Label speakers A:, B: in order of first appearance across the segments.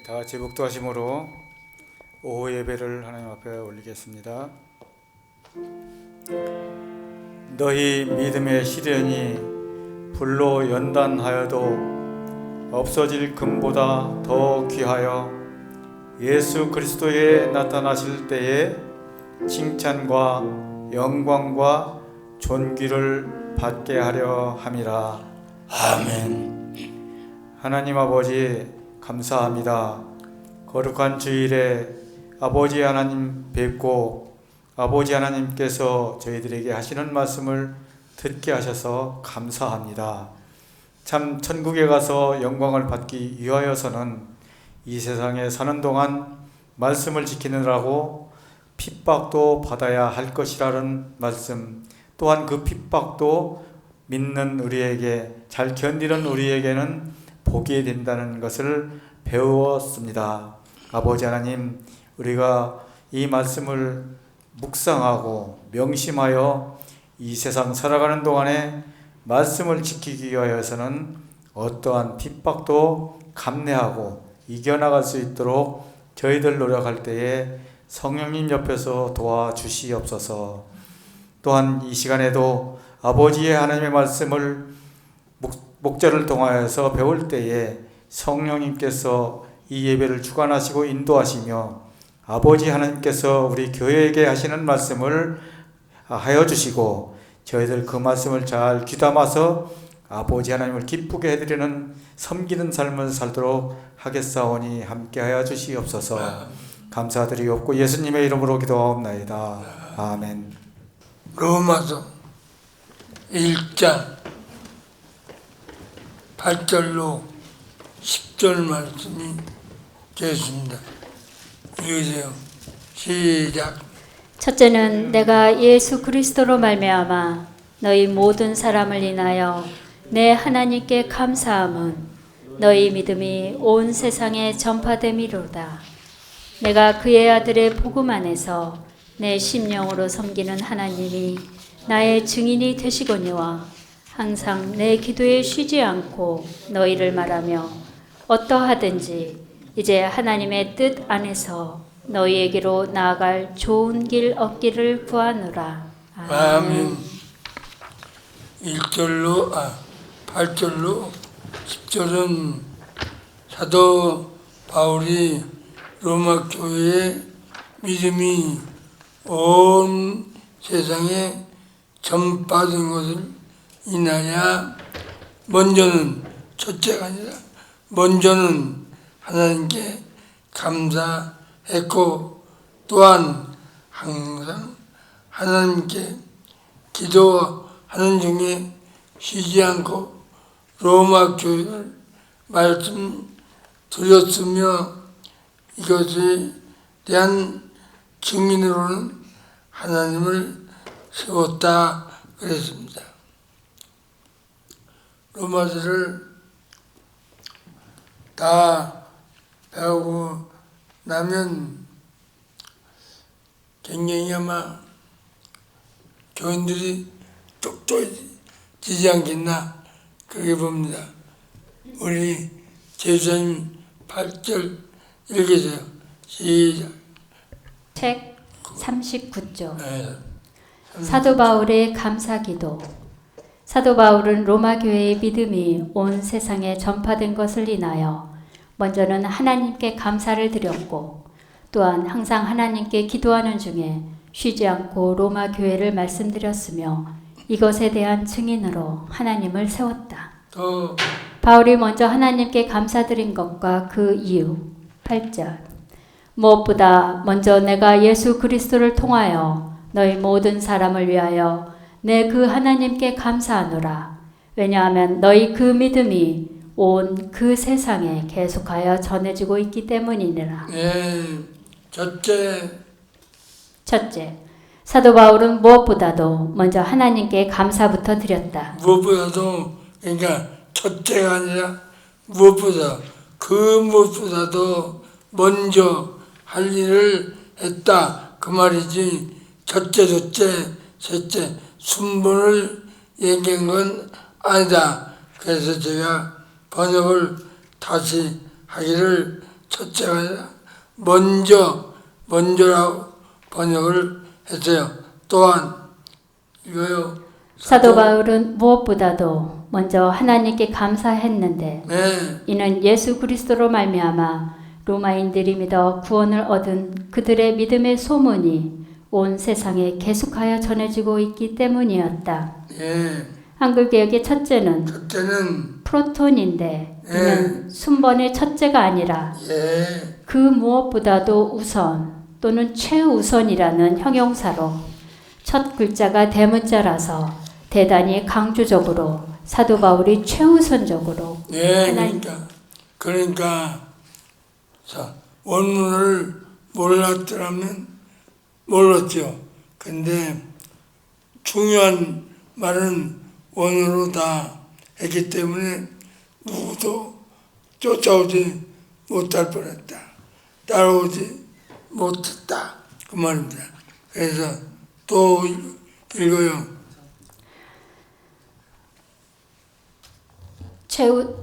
A: 다 같이 묵도하심으로 오후 예배를 하나님 앞에 올리겠습니다. 너희 믿음의 시련이 불로 연단하여도 없어질 금보다 더 귀하여 예수 그리스도에 나타나실 때에 칭찬과 영광과 존귀를 받게 하려 함이라. 아멘. 하나님 아버지 감사합니다. 거룩한 주일에 아버지 하나님 뵙고 아버지 하나님께서 저희들에게 하시는 말씀을 듣게 하셔서 감사합니다. 참 천국에 가서 영광을 받기 위하여서는 이 세상에 사는 동안 말씀을 지키느라고 핍박도 받아야 할 것이라는 말씀, 또한 그 핍박도 믿는 우리에게, 잘 견디는 우리에게는 복이 된다는 것을 배웠습니다. 아버지 하나님, 우리가 이 말씀을 묵상하고 명심하여 이 세상 살아가는 동안에 말씀을 지키기 위하여서는 어떠한 핍박도 감내하고 이겨나갈 수 있도록 저희들 노력할 때에 성령님 옆에서 도와주시옵소서. 또한 이 시간에도 아버지의 하나님의 말씀을 목자를 통하여서 배울 때에 성령님께서 이 예배를 주관하시고 인도하시며 아버지 하나님께서 우리 교회에게 하시는 말씀을 하여 주시고 저희들 그 말씀을 잘 귀담아서 아버지 하나님을 기쁘게 해드리는 섬기는 삶을 살도록 하겠사오니 함께하여 주시옵소서. 감사드리옵고 예수님의 이름으로 기도하옵나이다. 아멘.
B: 로마서 1장 8절로 10절 말씀이 되었습니다. 읽으세요. 시작.
C: 첫째는 내가 예수 그리스도로 말미암아 너희 모든 사람을 인하여 내 하나님께 감사함은 너희 믿음이 온 세상에 전파됨이로다. 내가 그의 아들의 복음 안에서 내 심령으로 섬기는 하나님이 나의 증인이 되시거니와 항상 내 기도에 쉬지 않고 너희를 말하며 어떠하든지 이제 하나님의 뜻 안에서 너희에게로 나아갈 좋은 길 얻기를 구하노라.
B: 아멘. 8절로 10절은 사도 바울이 로마 교회의 믿음이 온 세상에 전파된 것을 인하여 첫째가 아니라 먼저는 하나님께 감사했고 또한 항상 하나님께 기도하는 중에 쉬지 않고 로마 교회를 말씀드렸으며 이것에 대한 증인으로는 하나님을 세웠다 그랬습니다. 로마서를 다 배우고 나면 굉장히 아마 교인들이 똑똑해지지 않겠나 그렇게 봅니다. 우리 제수님 8절 읽으세요. 시작.
C: 책 39조.
B: 네.
C: 사도 바울의 감사기도. 사도 바울은 로마 교회의 믿음이 온 세상에 전파된 것을 인하여 먼저는 하나님께 감사를 드렸고 또한 항상 하나님께 기도하는 중에 쉬지 않고 로마 교회를 말씀드렸으며 이것에 대한 증인으로 하나님을 세웠다. 바울이 먼저 하나님께 감사드린 것과 그 이유. 8절. 무엇보다 먼저 내가 예수 그리스도를 통하여 너희 모든 사람을 위하여 내 그 하나님께 감사하노라. 왜냐하면 너희 그 믿음이 온 그 세상에 계속하여 전해지고 있기 때문이니라. 첫째, 사도 바울은 무엇보다도 먼저 하나님께 감사부터 드렸다.
B: 무엇보다도, 그러니까 첫째가 아니라 무엇보다도 먼저 할 일을 했다 그 말이지. 첫째, 둘째, 셋째 순번을 얘기한 건 아니다. 그래서 제가 번역을 다시 하기를 첫째가 아니라 먼저라고 번역을 했어요. 또한 이거요.
C: 사도 바울은 무엇보다도 먼저 하나님께 감사했는데
B: 네,
C: 이는 예수 그리스도로 말미암아 로마인들이 믿어 구원을 얻은 그들의 믿음의 소문이 온 세상에 계속하여 전해지고 있기 때문이었다.
B: 예.
C: 한글 개혁의 첫째는
B: 첫째는
C: 프로톤인데 이는 순번의 첫째가 아니라
B: 예,
C: 그 무엇보다도 우선 또는 최우선이라는 형용사로 첫 글자가 대문자라서 대단히 강조적으로 사도 바울이 최우선적으로
B: 예.
C: 하나님-
B: 그러니까 자, 원문을 몰랐더라면 몰랐죠. 근데 중요한 말은 원어로 다 했기 때문에 누구도 쫓아오지 못할 뻔했다. 따라오지 못했다. 그 말입니다. 그래서 또 읽어요.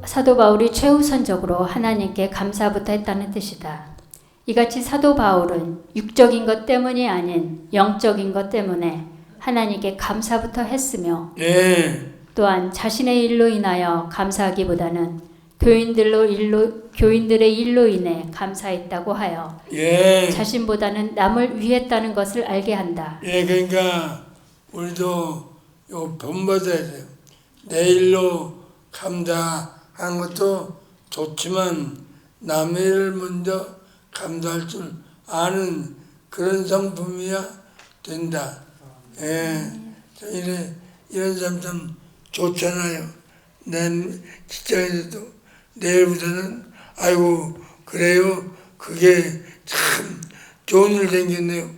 C: 사도 바울이 최우선적으로 하나님께 감사부터 했다는 뜻이다. 이같이 사도 바울은 육적인 것 때문이 아닌 영적인 것 때문에 하나님께 감사부터 했으며
B: 예,
C: 또한 자신의 일로 인하여 감사하기보다는 교인들의 일로 인해 감사했다고 하여
B: 예.
C: 자신보다는 남을 위했다는 것을 알게 한다.
B: 예, 그러니까 우리도 요 본받아야 돼요. 내 일로 감사하는 것도 좋지만 남의 일을 먼저 감사할 줄 아는 그런 성품이야 된다. 예, 이런 사람 참 좋잖아요. 내 직장에서도 내일부터는 아이고 그래요. 그게 참 좋은 일 생겼네요.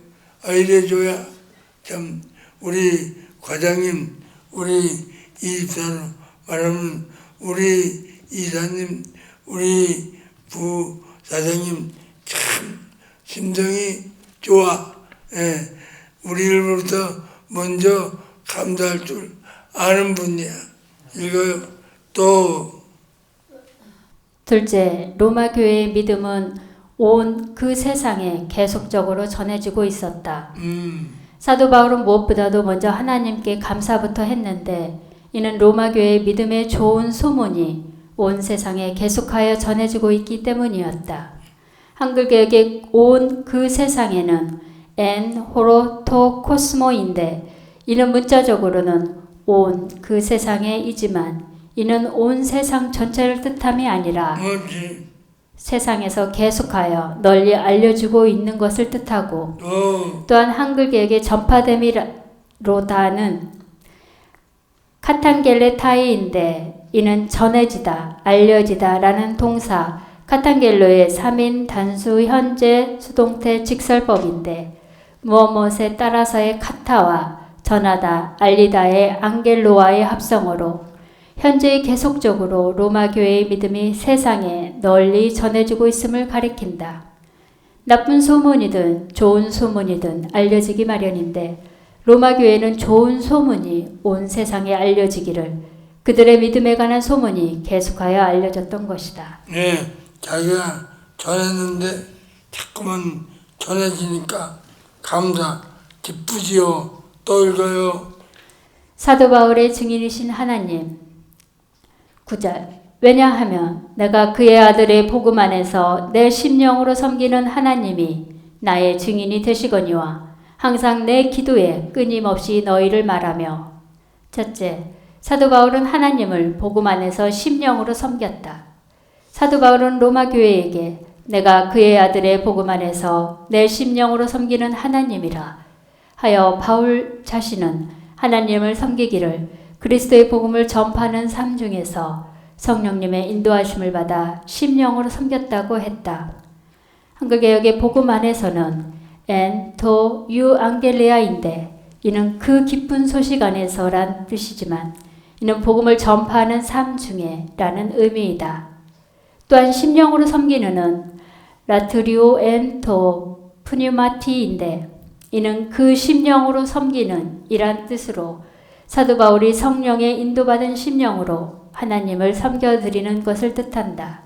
B: 이래줘야 참 우리 과장님, 우리 이사로 말하면 우리 이사님, 우리 부사장님 참 심정이 좋아. 예, 우리 일부터 먼저 감사할 줄 아는 분이야. 이거요. 또
C: 둘째, 로마 교회의 믿음은 온 그 세상에 계속적으로 전해지고 있었다. 사도 바울은 무엇보다도 먼저 하나님께 감사부터 했는데 이는 로마 교회의 믿음의 좋은 소문이 온 세상에 계속하여 전해지고 있기 때문이었다. 한글 개혁의 온 그 세상에는 엔 호로토 코스모인데 이는 문자적으로는 온 그 세상에이지만 이는 온 세상 전체를 뜻함이 아니라
B: 뭐지?
C: 세상에서 계속하여 널리 알려지고 있는 것을 뜻하고 또한 한글 개혁의 전파됨이로다는 카탄겔레타이인데 이는 전해지다, 알려지다 라는 동사 카탄겔로의 3인 단수 현재 수동태 직설법인데 무엇무엇에 따라서의 카타와 전하다, 알리다의 안겔로와의 합성어로 현재 계속적으로 로마 교회의 믿음이 세상에 널리 전해지고 있음을 가리킨다. 나쁜 소문이든 좋은 소문이든 알려지기 마련인데 로마 교회는 좋은 소문이 온 세상에 알려지기를 그들의 믿음에 관한 소문이 계속하여 알려졌던 것이다.
B: 네, 자기가 전했는데 자꾸만 전해지니까 감사, 기쁘지요. 또 읽어요.
C: 사도 바울의 증인이신 하나님 9절 왜냐하면 내가 그의 아들의 복음 안에서 내 심령으로 섬기는 하나님이 나의 증인이 되시거니와 항상 내 기도에 끊임없이 너희를 말하며 첫째, 사도 바울은 하나님을 복음 안에서 심령으로 섬겼다. 사도 바울은 로마 교회에게 내가 그의 아들의 복음 안에서 내 심령으로 섬기는 하나님이라 하여 바울 자신은 하나님을 섬기기를 그리스도의 복음을 전파하는 삶 중에서 성령님의 인도하심을 받아 심령으로 섬겼다고 했다. 한글개역의 복음 안에서는 엔토 유앙겔레아인데 이는 그 기쁜 소식 안에서란 뜻이지만 이는 복음을 전파하는 삶 중에 라는 의미이다. 또한 심령으로 섬기는은 라트리오 엔토 푸뉴마티인데 이는 그 심령으로 섬기는 이란 뜻으로 사도 바울이 성령의 인도받은 심령으로 하나님을 섬겨드리는 것을 뜻한다.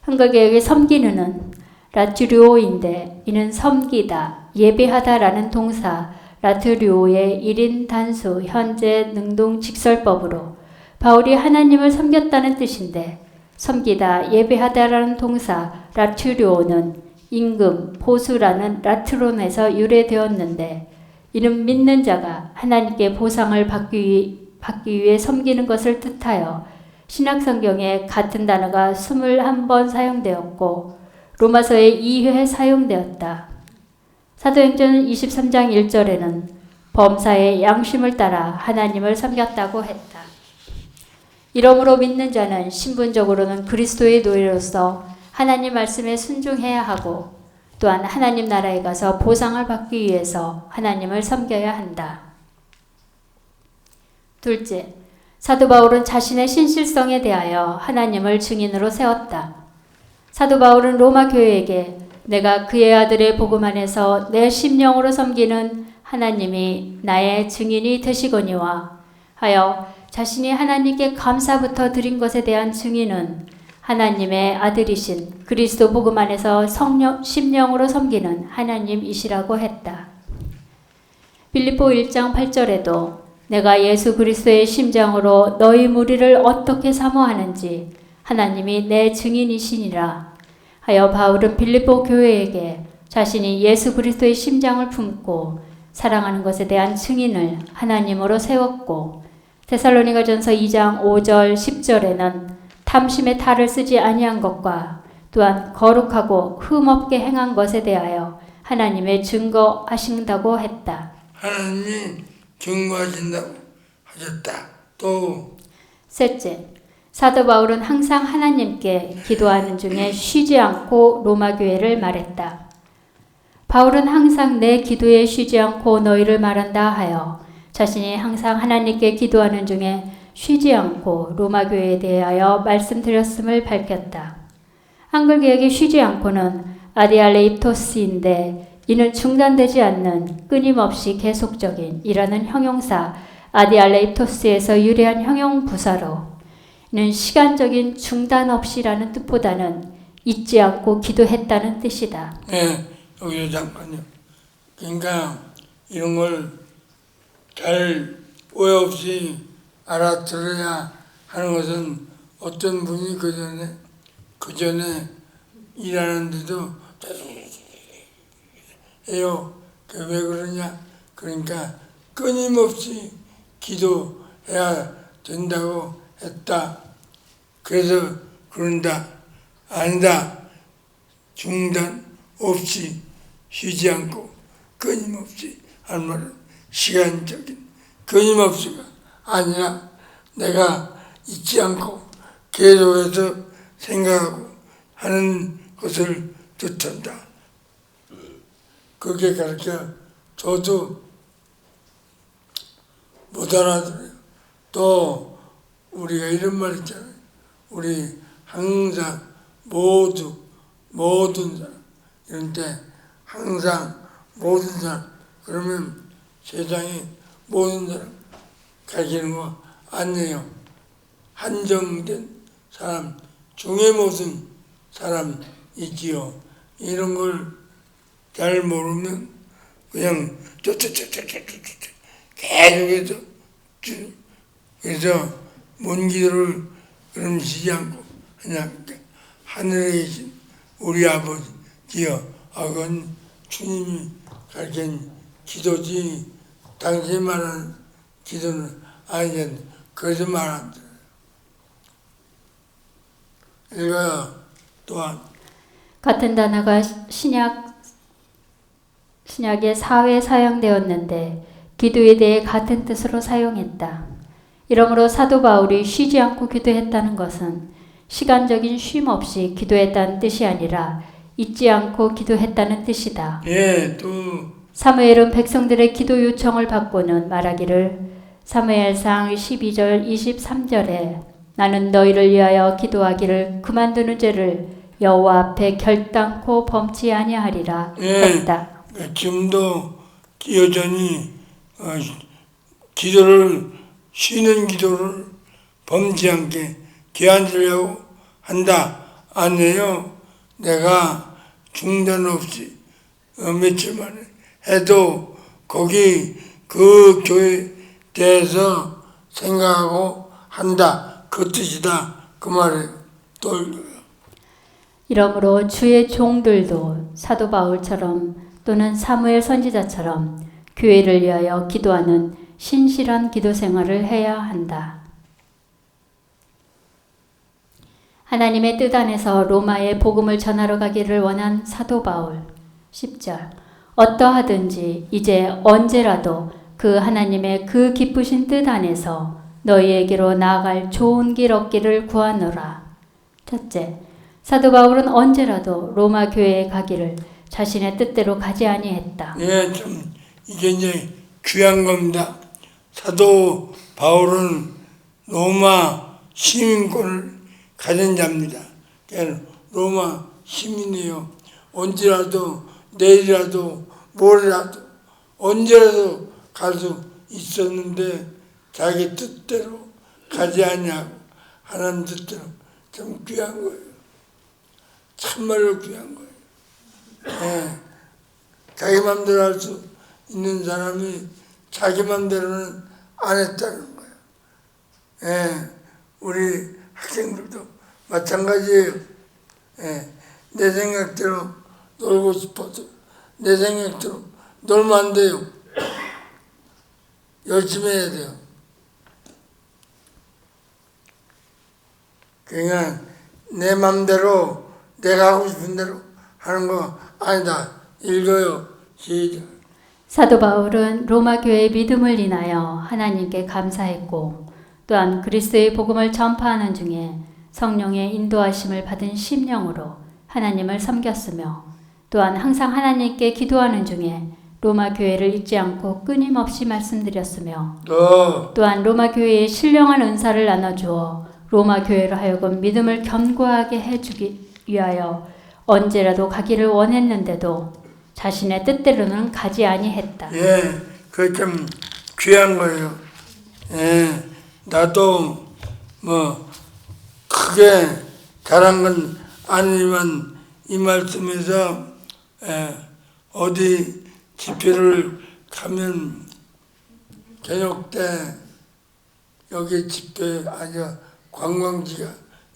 C: 한글개혁의 섬기는은 라트류오인데 이는 섬기다, 예배하다라는 동사 라트류오의 1인 단수 현재 능동 직설법으로 바울이 하나님을 섬겼다는 뜻인데 섬기다, 예배하다라는 동사 라트류오는 임금, 보수라는 라트론에서 유래되었는데 이는 믿는 자가 하나님께 보상을 받기 위해 섬기는 것을 뜻하여 신약성경에 같은 단어가 21번 사용되었고 로마서에 2회 사용되었다. 사도행전 23장 1절에는 범사의 양심을 따라 하나님을 섬겼다고 했다. 이러므로 믿는 자는 신분적으로는 그리스도의 노예로서 하나님 말씀에 순종해야 하고 또한 하나님 나라에 가서 보상을 받기 위해서 하나님을 섬겨야 한다. 둘째, 사도 바울은 자신의 신실성에 대하여 하나님을 증인으로 세웠다. 사도 바울은 로마 교회에게 내가 그의 아들의 복음 안에서 내 심령으로 섬기는 하나님이 나의 증인이 되시거니와 하여 자신이 하나님께 감사부터 드린 것에 대한 증인은 하나님의 아들이신 그리스도 복음 안에서 심령으로 섬기는 하나님이시라고 했다. 빌립보 1장 8절에도 내가 예수 그리스도의 심장으로 너희 무리를 어떻게 사모하는지 하나님이 내 증인이시니라 하여 바울은 빌립보 교회에게 자신이 예수 그리스도의 심장을 품고 사랑하는 것에 대한 증인을 하나님으로 세웠고 데살로니가전서 2장 5절 10절에는 탐심의 탈을 쓰지 아니한 것과 또한 거룩하고 흠없게 행한 것에 대하여 하나님의 증거하신다고 했다.
B: 하나님이 증거하신다고 하셨다. 또
C: 셋째, 사도 바울은 항상 하나님께 기도하는 중에 쉬지 않고 로마 교회를 말했다. 바울은 항상 내 기도에 쉬지 않고 너희를 말한다 하여 자신이 항상 하나님께 기도하는 중에 쉬지 않고 로마 교회에 대하여 말씀드렸음을 밝혔다. 한글개혁의 쉬지 않고는 아디알레이토스인데 이는 중단되지 않는 끊임없이 계속적인 이라는 형용사 아디알레이토스에서 유래한 형용 부사로 이는 시간적인 중단 없이라는 뜻보다는 잊지 않고 기도했다는 뜻이다.
B: 네, 여기서 잠깐요. 그러니까 이런 걸 잘 오해 없이 알아들어야 하는 것은 어떤 분이 그 전에 일하는데도 해요. 왜 그러냐? 그러니까 끊임없이 기도해야 된다고 했다. 그래서 그런다. 아니다. 중단 없이 쉬지 않고 끊임없이 하는 말은 시간적인 끊임없이가 아니라 내가 잊지 않고 계속해서 생각하고 하는 것을 뜻한다. 그게 가르쳐 저도 못 알아들어요. 또 우리가 이런 말 있잖아요. 우리 항상 모든 사람 이런 때 항상 모든 사람 그러면 세상에 모든 사람 가르치는 거 아니에요. 한정된 사람 중에 모든 사람 있지요. 이런 걸 잘 모르면 그냥 계속해서 그래서 먼 기도를 그럼 쉬지 않고 그냥 하늘에 계신 우리 아버지여 그건 주님이 가르친 기도지 당신이 말하는 기도는 아니잖아요. 그래서 말 안 들어요. 읽어요. 또한
C: 같은 단어가 신약에 4회 사용되었는데 기도에 대해 같은 뜻으로 사용했다. 이러므로 사도 바울이 쉬지 않고 기도했다는 것은 시간적인 쉼 없이 기도했다는 뜻이 아니라 잊지 않고 기도했다는 뜻이다.
B: 예, 또
C: 사무엘은 백성들의 기도 요청을 받고는 말하기를 사무엘상 12절 23절에 나는 너희를 위하여 기도하기를 그만두는 죄를 여호와 앞에 결단코 범치 아니하리라 했다.
B: 지금도 여전히 기도를 쉬는 기도를 범치 않게 기한하려고 한다. 아니에요. 내가 중단 없이 며칠 만에 해도 거기 그 교회에 대해서 생각하고 한다. 그 뜻이다. 그 말이에요. 또
C: 이러므로 주의 종들도 사도 바울처럼 또는 사무엘 선지자처럼 교회를 위하여 기도하는 신실한 기도 생활을 해야 한다. 하나님의 뜻 안에서 로마에 복음을 전하러 가기를 원한 사도 바울. 10절. 어떠하든지 이제 언제라도 그 하나님의 그 기쁘신 뜻 안에서 너희에게로 나아갈 좋은 길 얻기를 구하노라. 첫째, 사도 바울은 언제라도 로마 교회에 가기를 자신의 뜻대로 가지 아니했다.
B: 예, 좀 이게 이제 귀한 겁니다. 사도 바울은 로마 시민권을 가진 자입니다. 그러니까 로마 시민이에요. 언제라도 내일이라도 모레라도 언제라도 갈 수 있었는데 자기 뜻대로 가지 아니하고 하나님 뜻대로 참 귀한 거예요. 참말로 귀한 거예요. 예. 자기 맘대로 할 수 있는 사람이 자기 맘대로는 안 했다는 거예요. 예. 우리 학생들도 마찬가지예요. 예. 내 생각대로 놀고 싶어도 내 생각대로 놀면 안 돼요. 열심히 해야 돼요. 그러니까 내 맘대로 내가 하고 싶은 대로 하는 거 아니다. 읽어요. 시작.
C: 사도 바울은 로마 교회의 믿음을 인하여 하나님께 감사했고 또한 그리스도의 복음을 전파하는 중에 성령의 인도하심을 받은 심령으로 하나님을 섬겼으며 또한 항상 하나님께 기도하는 중에 로마 교회를 잊지 않고 끊임없이 말씀드렸으며 또한 로마 교회에 신령한 은사를 나눠주어 로마 교회로 하여금 믿음을 견고하게 해주기 위하여 언제라도 가기를 원했는데도 자신의 뜻대로는 가지 아니했다.
B: 예, 그게 참 귀한 거예요. 예, 나도 뭐 크게 잘한 건 아니지만 이 말씀에서 어디 집회를 가면 저녁 때 여기 집회 아주 관광지가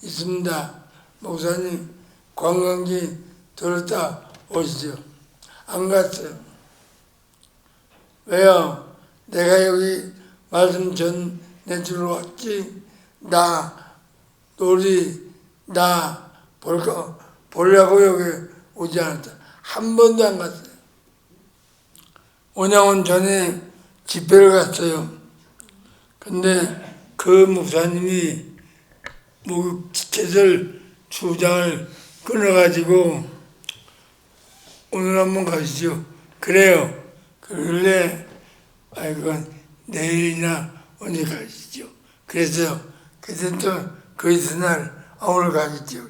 B: 있습니다. 목사님 관광지 들었다 오시죠. 안 갔어요. 왜요? 내가 여기 말씀 전해주러 왔지. 나 놀이 나 보려고 여기 오지 않았다. 한 번도 안 갔어요. 5년 전에 집회를 갔어요. 근데 그 목사님이 목욕 티켓을 주장을 끊어가지고 오늘 한번 가시죠. 그래요. 그런데 아이고 내일이나 언제 가시죠. 그래서 그때 또 그 이튿날 오늘 가시죠.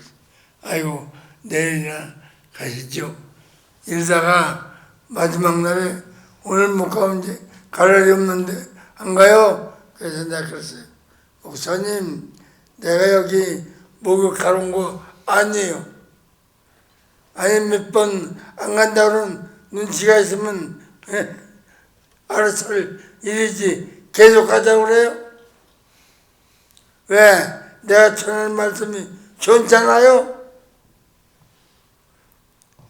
B: 아이고 내일이나 가시죠. 이러다가 마지막 날에 오늘 못 가면 이제 갈 날이 없는데 안 가요? 그래서 내가 그랬어요. 목사님 내가 여기 목욕하러 온 거 아니에요. 아니 몇 번 안 간다고는 눈치가 있으면 알아서 이러지 계속 가자고 그래요? 왜? 내가 전하는 말씀이 좋잖아요?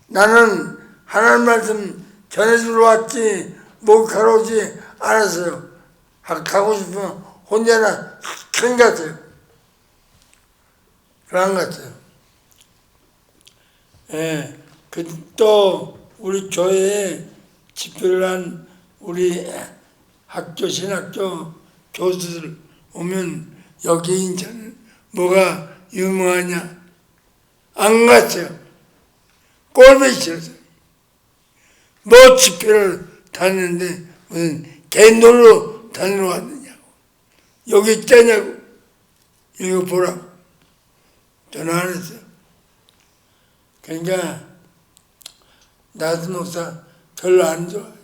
B: 나는 하나님 말씀 전해주러 왔지 목욕하러 오지 않았어요. 가고 싶으면 혼자나 큰 갔어요. 그런 것 같아요. 예, 또 우리 교회에 집회를 한 우리 학교 신학교 교수들 오면 여기 인천 뭐가 유명하냐 안 갔어요. 꼴보기 싫어서 뭐 집회를 다녔는데 무슨 개놀러 다니러 왔느냐고 여기 있자냐고 이거 보라고 전화 안 했어요. 그러니까 나도 목사 별로 안 좋아해요.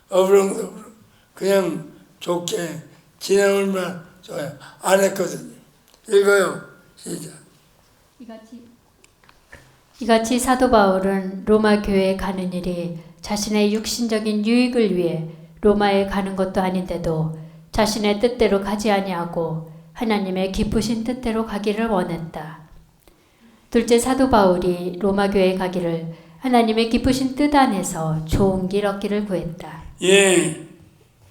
B: 어브렁어브렁 그냥 좋게 지내올만 좋아요. 안 했거든요. 읽어요. 시작.
C: 이같이 사도 바울은 로마 교회에 가는 일이 자신의 육신적인 유익을 위해 로마에 가는 것도 아닌데도 자신의 뜻대로 가지 아니하고 하나님의 기쁘신 뜻대로 가기를 원했다. 둘째, 사도 바울이 로마 교회에 가기를 하나님의 기쁘신 뜻 안에서 좋은 길 얻기를 구했다.
B: 예,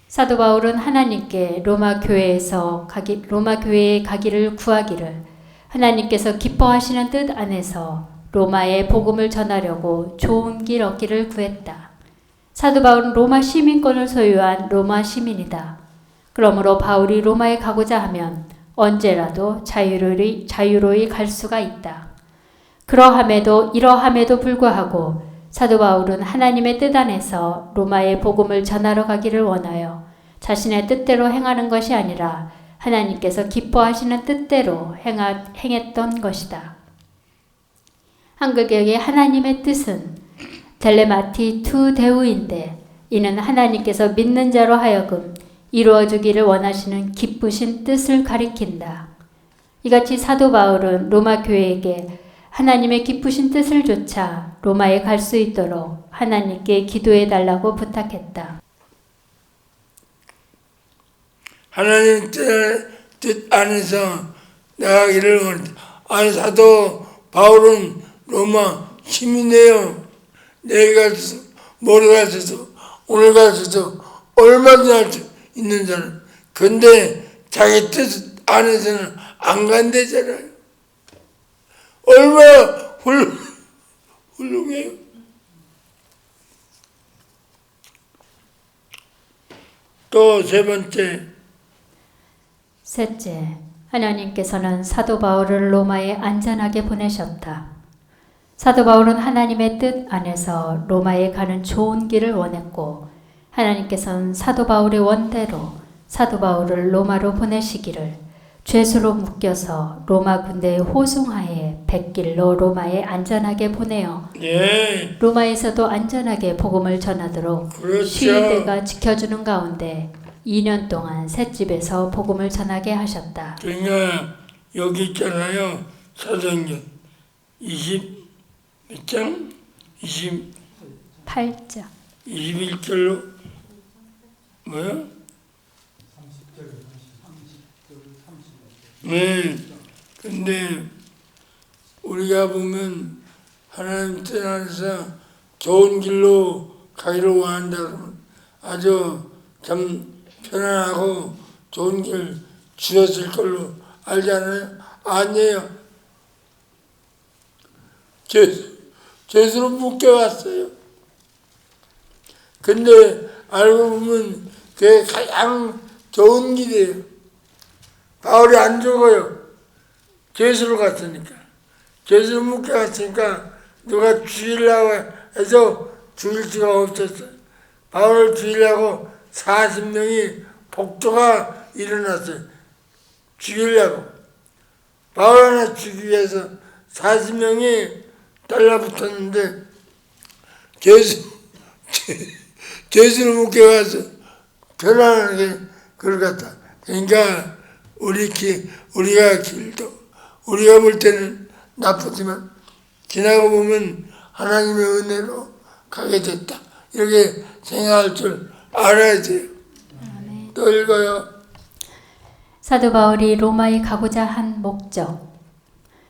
C: 사도 바울은 하나님께 로마 교회에 가기를 구하기를 하나님께서 기뻐하시는 뜻 안에서 로마에 복음을 전하려고 좋은 길 얻기를 구했다. 사도 바울은 로마 시민권을 소유한 로마 시민이다. 그러므로 바울이 로마에 가고자 하면 언제라도 자유로이 갈 수가 있다. 이러함에도 불구하고 사도 바울은 하나님의 뜻 안에서 로마에 복음을 전하러 가기를 원하여 자신의 뜻대로 행하는 것이 아니라 하나님께서 기뻐하시는 뜻대로 행했던 것이다. 한글개역의 하나님의 뜻은 텔레마티 투 데우인데 이는 하나님께서 믿는 자로 하여금 이루어주기를 원하시는 기쁘신 뜻을 가리킨다. 이같이 사도 바울은 로마 교회에게 하나님의 기쁘신 뜻을 좇아 로마에 갈 수 있도록 하나님께 기도해 달라고 부탁했다.
B: 하나님 뜻 안에서 나가기를 원했다. 아니, 사도 바울은 로마 시민이에요. 내일 가서도 모레 가서도 오늘 가서도 얼마든지 할 수 있는 사람. 근데 자기 뜻 안에서는 안 간대잖아요. 얼마나 훌륭해요. 또 세 번째,
C: 셋째, 하나님께서는 사도 바울을 로마에 안전하게 보내셨다. 사도 바울은 하나님의 뜻 안에서 로마에 가는 좋은 길을 원했고 하나님께서는 사도 바울의 원대로 사도 바울을 로마로 보내시기를 죄수로 묶여서 로마 군대의 호송하에 백길로 로마에 안전하게 보내어
B: 예,
C: 로마에서도 안전하게 복음을 전하도록
B: 그렇죠.
C: 시위대가 지켜주는 가운데 2년 동안 셋집에서 복음을 전하게 하셨다.
B: 그러니까 여기 있잖아요. 사도행전 몇 장?
C: 8장
B: 21절로 뭐야? 네. 근데 우리가 보면 하나님 뜻 안에서 좋은 길로 가기를 원한다 그러면 아주 참 편안하고 좋은 길 주셨을 걸로 알잖아요. 아니에요. 죄수로 묶여왔어요. 근데 알고 보면 그게 가장 좋은 길이에요. 바울이 안 죽어요. 죄수로 갔으니까. 죄수로 묶여갔으니까 누가 죽이려고 해서 죽일 수가 없었어요. 바울을 죽이려고 40명이 복도가 일어났어요. 죽이려고. 바울 하나 죽이기 위해서 40명이 달라붙었는데 죄수로 묶여가서 편안하게 그걸 갖다. 그러니까 우리가 길도 우리가 볼 때는 나쁘지만 지나고 보면 하나님의 은혜로 가게 됐다. 이렇게 생각할 줄 알아야 돼요. 또 읽어요.
C: 사도 바울이 로마에 가고자 한 목적.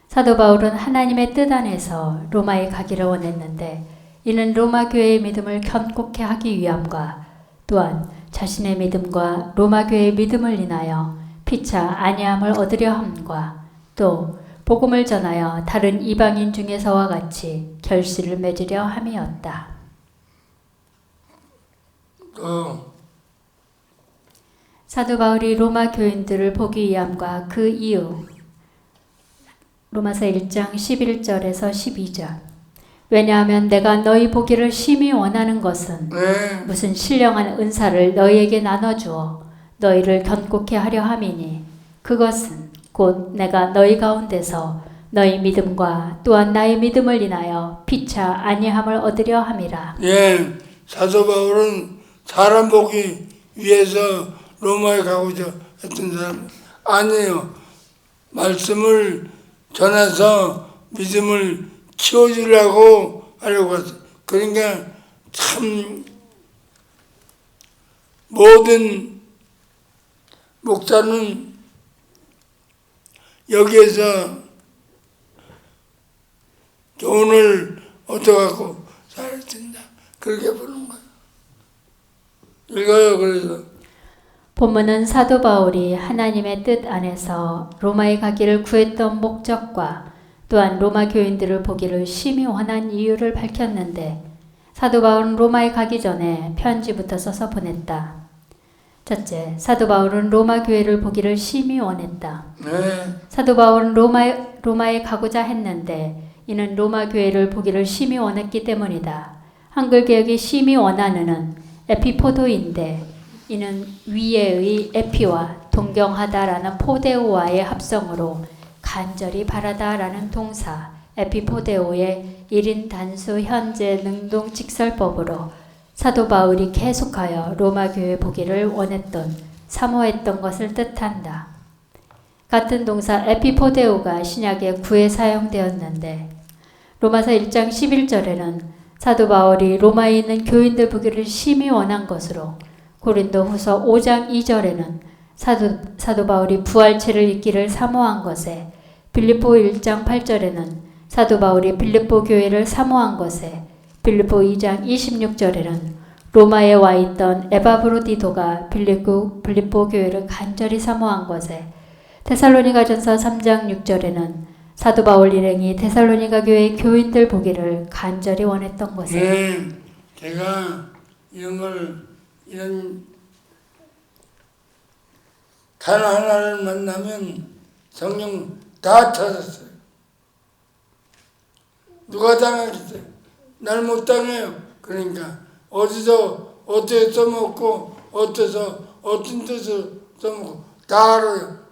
C: 사도 바울은 하나님의 뜻 안에서 로마에 가기를 원했는데 이는 로마 교회의 믿음을 견고케 하기 위함과 또한 자신의 믿음과 로마 교회의 믿음을 인하여 피차 안위함을 얻으려 함과 또 복음을 전하여 다른 이방인 중에서와 같이 결실을 맺으려 함이었다. 사도 바울이 로마 교인들을 보기 위함과 그 이유. 로마서 1장 11절에서 12절. 왜냐하면 내가 너희 보기를 심히 원하는 것은 무슨 신령한 은사를 너희에게 나눠주어 너희를 견고케 하려 함이니 그것은 곧 내가 너희 가운데서 너희 믿음과 또한 나의 믿음을 인하여 피차 안위함을 얻으려 함이라.
B: 예, 사도 바울은 사람 보기 위해서 로마에 가고자 했던 사람 아니에요. 말씀을 전해서 믿음을 키워주려고 하려고 했어요. 그러니까 참 모든 목사는 여기에서 돈을 얻어갖고 살아야 된다. 그렇게 보는 거예요. 읽어요. 그래서
C: 본문은 사도 바울이 하나님의 뜻 안에서 로마에 가기를 구했던 목적과 또한 로마 교인들을 보기를 심히 원한 이유를 밝혔는데 사도 바울은 로마에 가기 전에 편지부터 써서 보냈다. 첫째, 사도 바울은 로마 교회를 보기를 심히 원했다.
B: 네.
C: 사도 바울은 로마에 가고자 했는데 이는 로마 교회를 보기를 심히 원했기 때문이다. 한글 개역이 심히 원하는은 에피포도인데 이는 위에의 에피와 동경하다라는 포데오와의 합성으로 간절히 바라다라는 동사 에피포데오의 1인 단수 현재 능동 직설법으로 사도 바울이 계속하여 로마 교회 보기를 원했던 사모했던 것을 뜻한다. 같은 동사 에피포데오가 신약에 9에 사용되었는데 로마서 1장 11절에는 사도 바울이 로마에 있는 교인들 보기를 심히 원한 것으로 고린도 후서 5장 2절에는 사도 바울이 부활체를 입기를 사모한 것에 빌립보 1장 8절에는 사도 바울이 빌립보 교회를 사모한 것에 빌립보 2장 26절에는 로마에 와 있던 에바브로디도가 빌립보 교회를 간절히 사모한 것에 데살로니가전서 3장 6절에는 사도 바울 일행이 데살로니가 교회 교인들 보기를 간절히 원했던 것에
B: 네. 제가 이런 단 하나를 만나면 성령 다 찾았어요. 누가 당하겠어요? 날 못 당해요. 그러니까 어디서 어떻게 써먹고 어디서 어떤 뜻을 써먹고 다 알아요.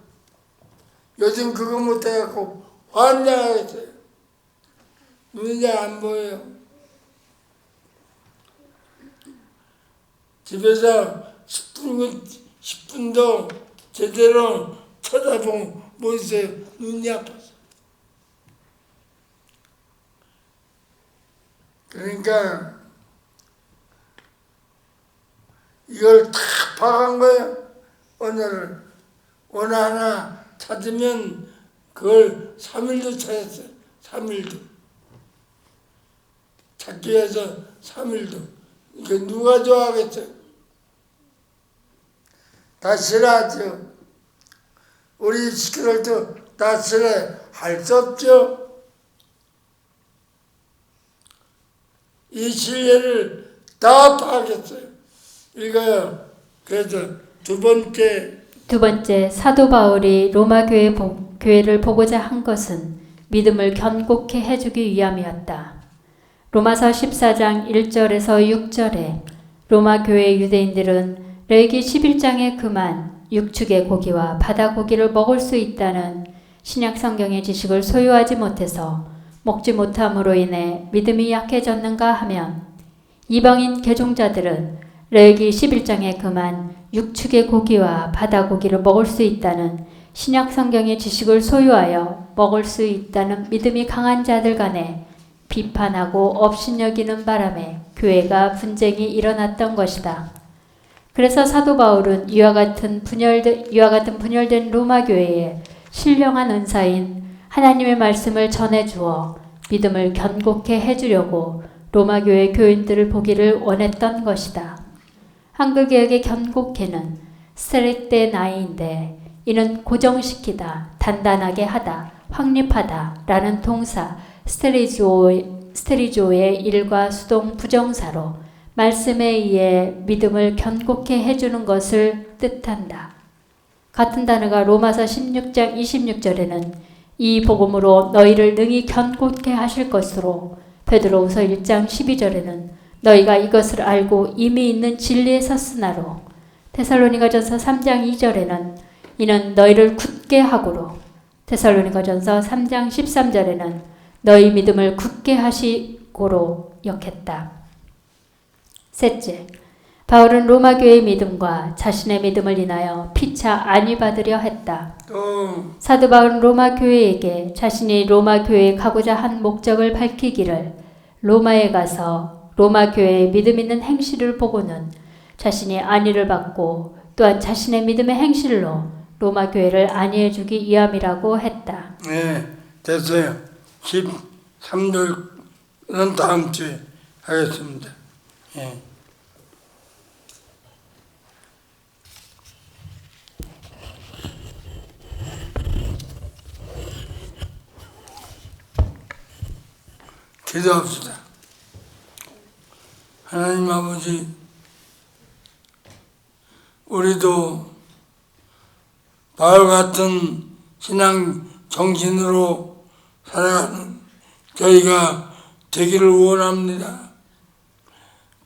B: 요즘 그거 못해갖고 환장하겠어요. 눈이 잘 안 보여요. 집에서 10분도 제대로 쳐다보고 못 있어요. 눈이 아파서. 그러니까 이걸 다 파간 거예요. 오늘 하나 찾으면 그걸 3일도 찾았어요. 3일도. 찾기 위해서 3일도. 이게 누가 좋아하겠어요? 다 싫어하죠. 우리 시끄러도 다 싫어해. 할 수 없죠. 이 신뢰를 다 파겠어요. 읽어요. 그래서 두 번째
C: 사도 바울이 로마 교회를 보고자 한 것은 믿음을 견고케 해주기 위함이었다. 로마서 14장 1절에서 6절에 로마 교회 유대인들은 레위기 11장에 그만 육축의 고기와 바다 고기를 먹을 수 있다는 신약 성경의 지식을 소유하지 못해서 먹지 못함으로 인해 믿음이 약해졌는가 하면 이방인 개종자들은 레위기 11장에 그만 육축의 고기와 바다 고기를 먹을 수 있다는 신약 성경의 지식을 소유하여 먹을 수 있다는 믿음이 강한 자들 간에 비판하고 업신여기는 바람에 교회가 분쟁이 일어났던 것이다. 그래서 사도 바울은 이와 같은 분열된 로마 교회에 신령한 은사인 하나님의 말씀을 전해주어 믿음을 견고케 해주려고 로마 교회 교인들을 보기를 원했던 것이다. 한글 개역의 견고케는 스테레테나이인데 이는 고정시키다, 단단하게 하다, 확립하다 라는 동사 스테리조의 일과 수동 부정사로 말씀에 의해 믿음을 견고케 해주는 것을 뜻한다. 같은 단어가 로마서 16장 26절에는 이 복음으로 너희를 능히 견고케 하실 것으로 베드로후서 1장 12절에는 너희가 이것을 알고 이미 있는 진리에 섰으나로 데살로니가전서 3장 2절에는 이는 너희를 굳게 하고로 데살로니가전서 3장 13절에는 너희 믿음을 굳게 하시고로 역했다. 셋째, 바울은 로마 교회의 믿음과 자신의 믿음을 인하여 피차 안위받으려 했다.
B: 또
C: 사도 바울은 로마 교회에게 자신이 로마 교회에 가고자 한 목적을 밝히기를 로마에 가서 로마 교회의 믿음 있는 행실을 보고는 자신이 안위를 받고 또한 자신의 믿음의 행실로 로마 교회를 안위해 주기 위함이라고 했다.
B: 네, 됐어요. 13절은 다음 주에 하겠습니다. 예. 기도합시다. 하나님 아버지, 우리도 바울 같은 신앙 정신으로 살아가는 저희가 되기를 원합니다.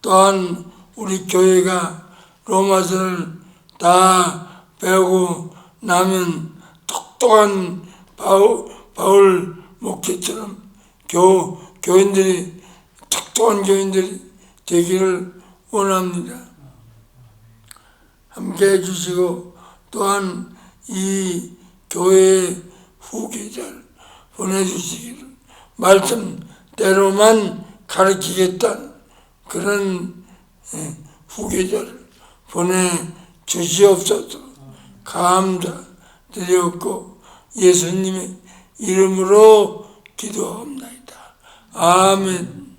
B: 또한 우리 교회가 로마서를 다 배우고 나면 똑똑한 바울 목회처럼 교인들이 똑똑한 교인들이 되기를 원합니다. 함께 해주시고 또한 이 교회의 후계자를 보내주시기를 말씀대로만 가르치겠다는 그런 후계자를 보내주시옵소서. 감사드렸고 예수님의 이름으로 기도합니다. 아멘.